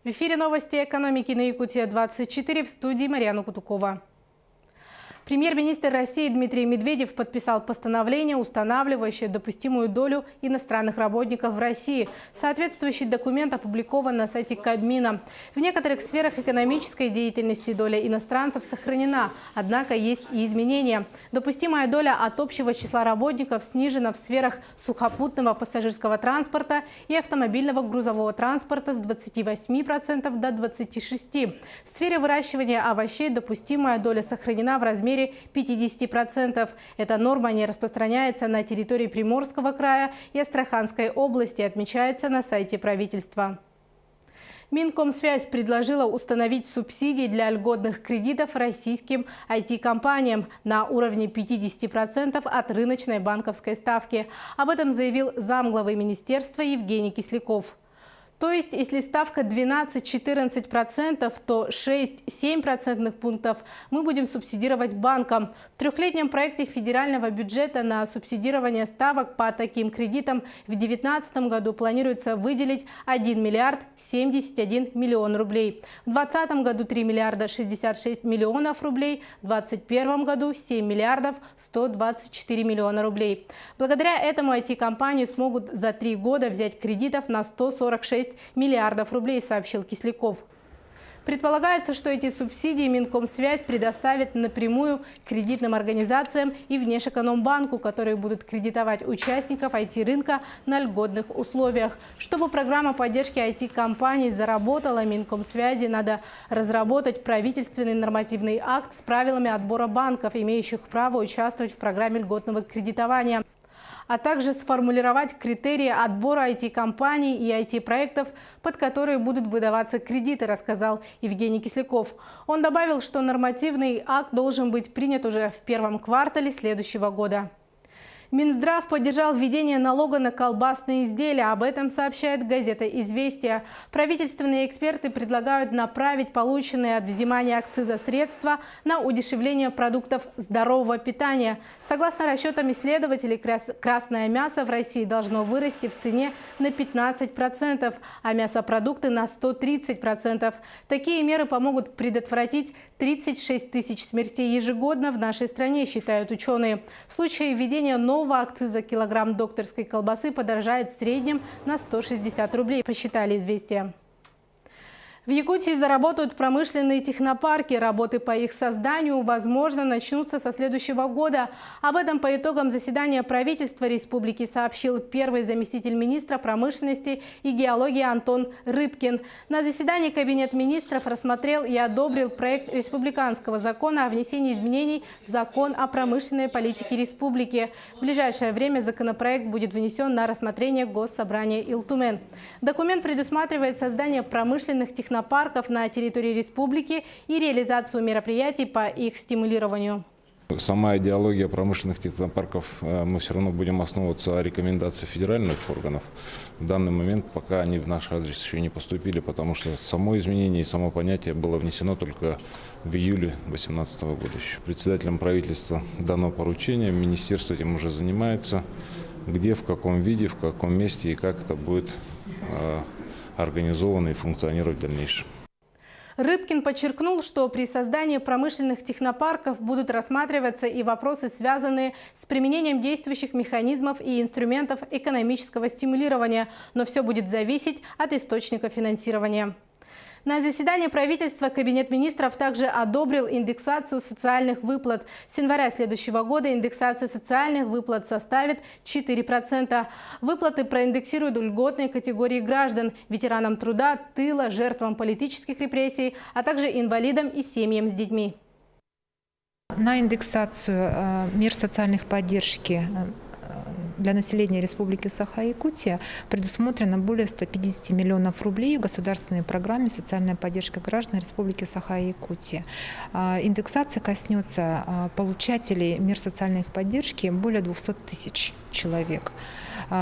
В эфире новости экономики на Якутия-24, в студии Марьяна Кутукова. Премьер-министр России Дмитрий Медведев подписал постановление, устанавливающее допустимую долю иностранных работников в России. Соответствующий документ опубликован на сайте Кабмина. В некоторых сферах экономической деятельности доля иностранцев сохранена, однако есть и изменения. Допустимая доля от общего числа работников снижена в сферах сухопутного пассажирского транспорта и автомобильного грузового транспорта с 28% до 26%. В сфере выращивания овощей допустимая доля сохранена в размере 50%. Эта норма не распространяется на территории Приморского края и Астраханской области, отмечается на сайте правительства. Минкомсвязь предложила установить субсидии для льготных кредитов российским IT-компаниям на уровне 50% от рыночной банковской ставки. Об этом заявил замглавы министерства Евгений Кисляков. То есть, если ставка 12-14%, то 6-7% пунктов мы будем субсидировать банкам. В трехлетнем проекте федерального бюджета на субсидирование ставок по таким кредитам в 2019 году планируется выделить 1 миллиард 71 миллион рублей. В 2020 году 3 миллиарда 66 миллионов рублей, в 2021 году 7 миллиардов 124 миллиона рублей. Благодаря этому IT-компании смогут за 3 года взять кредитов на 146 миллиардов рублей, сообщил Кисляков. Предполагается, что эти субсидии Минкомсвязь предоставит напрямую кредитным организациям и Внешэкономбанку, которые будут кредитовать участников IT-рынка на льготных условиях. Чтобы программа поддержки IT-компаний заработала, Минкомсвязи надо разработать правительственный нормативный акт с правилами отбора банков, имеющих право участвовать в программе льготного кредитования, а также сформулировать критерии отбора IT-компаний и IT-проектов, под которые будут выдаваться кредиты, рассказал Евгений Кисляков. Он добавил, что нормативный акт должен быть принят уже в первом квартале следующего года. Минздрав поддержал введение налога на колбасные изделия. Об этом сообщает газета «Известия». Правительственные эксперты предлагают направить полученные от взимания акциза средства на удешевление продуктов здорового питания. Согласно расчетам исследователей, красное мясо в России должно вырасти в цене на 15%, а мясопродукты на 130%. Такие меры помогут предотвратить 36 тысяч смертей ежегодно в нашей стране, считают ученые. В случае введения нового акциза килограмм докторской колбасы подорожает в среднем на 160 рублей, посчитали «Известия». В Якутии заработают промышленные технопарки. Работы по их созданию, возможно, начнутся со следующего года. Об этом по итогам заседания правительства республики сообщил первый заместитель министра промышленности и геологии Антон Рыбкин. На заседании Кабинет министров рассмотрел и одобрил проект республиканского закона о внесении изменений в закон о промышленной политике республики. В ближайшее время законопроект будет внесен на рассмотрение Госсобрания Илтумен. Документ предусматривает создание промышленных технопарков на территории республики и реализацию мероприятий по их стимулированию. Сама идеология промышленных технопарков, мы все равно будем основываться о рекомендациях федеральных органов. В данный момент пока они в наш адрес еще не поступили, потому что само изменение и само понятие было внесено только в июле 2018 года. Председателем правительства дано поручение, министерство этим уже занимается, где, в каком виде, в каком месте и как это будет организованы и функционировать в дальнейшем. Рыбкин подчеркнул, что при создании промышленных технопарков будут рассматриваться и вопросы, связанные с применением действующих механизмов и инструментов экономического стимулирования, но все будет зависеть от источника финансирования. На заседании правительства Кабинет министров также одобрил индексацию социальных выплат. С января следующего года индексация социальных выплат составит 4%. Выплаты проиндексируют льготные категории граждан – ветеранам труда, тыла, жертвам политических репрессий, а также инвалидам и семьям с детьми. На индексацию мер социальной поддержки для населения Республики Саха-Якутия предусмотрено более 150 миллионов рублей в государственной программе «Социальная поддержка граждан Республики Саха-Якутия». Индексация коснется получателей мер социальной поддержки более 200 тысяч человек.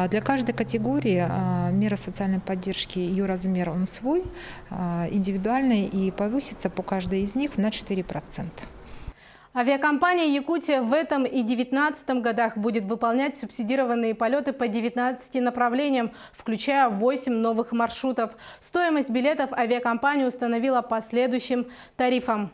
Для каждой категории мера социальной поддержки, ее размер он свой, индивидуальный, и повысится по каждой из них на 4%. Авиакомпания «Якутия» в этом и 2019 годах будет выполнять субсидированные полеты по 19 направлениям, включая 8 новых маршрутов. Стоимость билетов авиакомпания установила по следующим тарифам.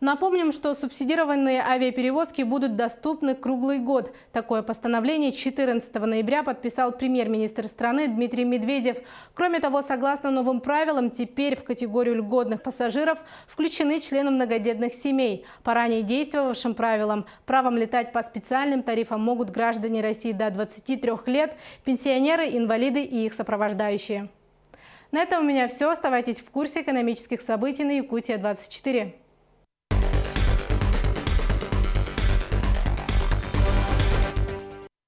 Напомним, что субсидированные авиаперевозки будут доступны круглый год. Такое постановление 14 ноября подписал премьер-министр страны Дмитрий Медведев. Кроме того, согласно новым правилам, теперь в категорию льготных пассажиров включены члены многодетных семей. По ранее действовавшим правилам, правом летать по специальным тарифам могут граждане России до 23 лет, пенсионеры, инвалиды и их сопровождающие. На этом у меня все. Оставайтесь в курсе экономических событий на Якутия 24.